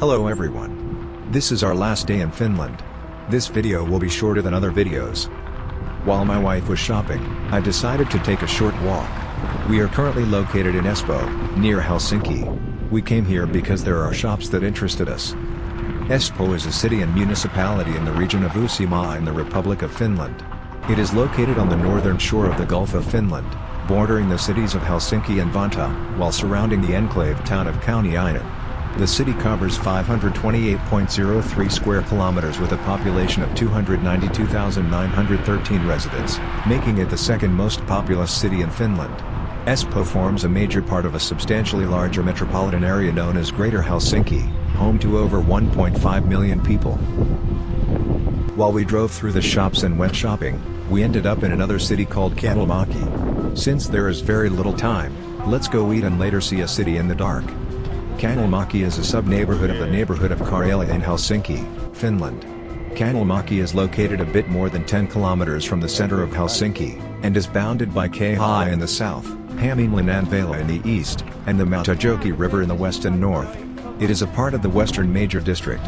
Hello everyone. This is our last day in Finland. This video will be shorter than other videos. While my wife was shopping, I decided to take a short walk. We are currently located in Espoo, near Helsinki. We came here because there are shops that interested us. Espoo is a city and municipality in the region of Uusimaa in the Republic of Finland. It is located on the northern shore of the Gulf of Finland, bordering the cities of Helsinki and Vantaa, while surrounding the enclave town of Kauniainen. The city covers 528.03 square kilometers with a population of 292,913 residents, making it the second most populous city in Finland. Espoo forms a major part of a substantially larger metropolitan area known as Greater Helsinki, home to over 1.5 million people. While we drove through the shops and went shopping, we ended up in another city called Kalliomäki. Since there is very little time, let's go eat and later see a city in the dark. Kalliomäki is a sub-neighborhood of the neighborhood of Karjala in Helsinki, Finland. Kalliomäki is located a bit more than 10 kilometers from the center of Helsinki, and is bounded by Kaihaa in the south, Hämeenlinna in the east, and the Matajoki River in the west and north. It is a part of the Western Major District.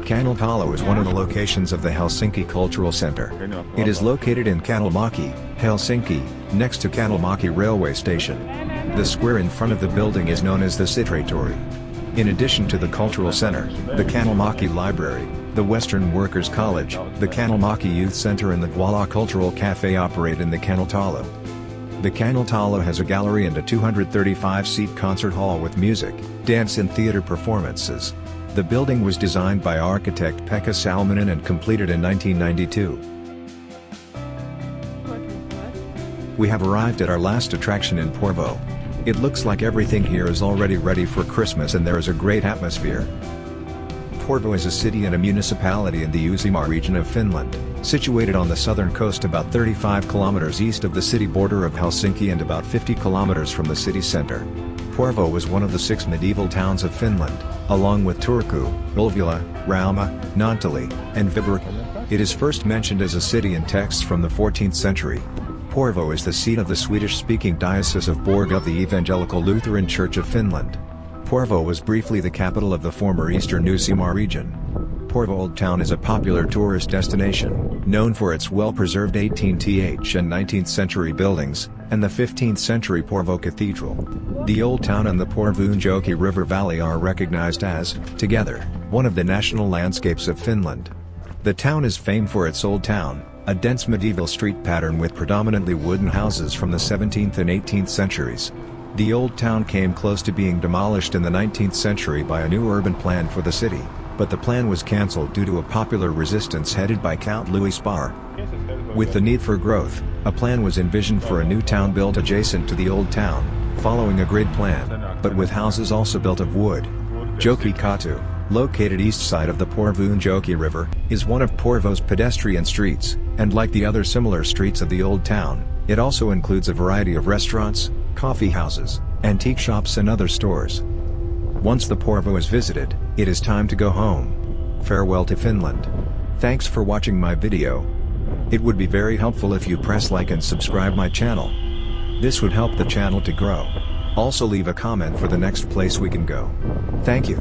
Kalliomäki is one of the locations of the Helsinki Cultural Center. It is located in Kalliomäki, Helsinki, next to Kalliomäki railway station. The square in front of the building is known as the Sitratori. In addition to the Cultural Center, the Kalliomäki Library, the Western Workers College, the Kalliomäki Youth Center and the Voila Cultural Cafe operate in the Kalliomäki. The Kalliomäki has a gallery and a 235-seat concert hall with music, dance and theater performances. The building was designed by architect Pekka Salminen and completed in 1992. We have arrived at our last attraction in Porvoo. It looks like everything here is already ready for Christmas and there is a great atmosphere. Porvoo is a city and a municipality in the Uusimaa region of Finland, situated on the southern coast about 35 kilometers east of the city border of Helsinki and about 50 kilometers from the city center. Porvoo was one of the 6 medieval towns of Finland, along with Turku, Ulvila, Rauma, Naantali, and Viborg. It is first mentioned as a city in texts from the 14th century. Porvoo is the seat of the Swedish-speaking Diocese of Borg of the Evangelical Lutheran Church of Finland. Porvoo was briefly the capital of the former Eastern Uusimaa region. Porvoo Old Town is a popular tourist destination, known for its well-preserved 18th and 19th century buildings, and the 15th century Porvoo Cathedral. The Old Town and the Porvoonjoki River Valley are recognized as, together, one of the national landscapes of Finland. The town is famed for its Old Town, a dense medieval street pattern with predominantly wooden houses from the 17th and 18th centuries. The Old Town came close to being demolished in the 19th century by a new urban plan for the city, but the plan was cancelled due to a popular resistance headed by Count Louis Spar. With the need for growth, a plan was envisioned for a new town built adjacent to the Old Town, following a grid plan, but with houses also built of wood. Joki Katu, located east side of the Porvoonjoki River, is one of Porvoo's pedestrian streets, and like the other similar streets of the Old Town, it also includes a variety of restaurants, coffee houses, antique shops and other stores. Once the Porvoo is visited, it is time to go home. Farewell to Finland. Thanks for watching my video. It would be very helpful if you press like and subscribe my channel. This would help the channel to grow. Also leave a comment for the next place we can go. Thank you.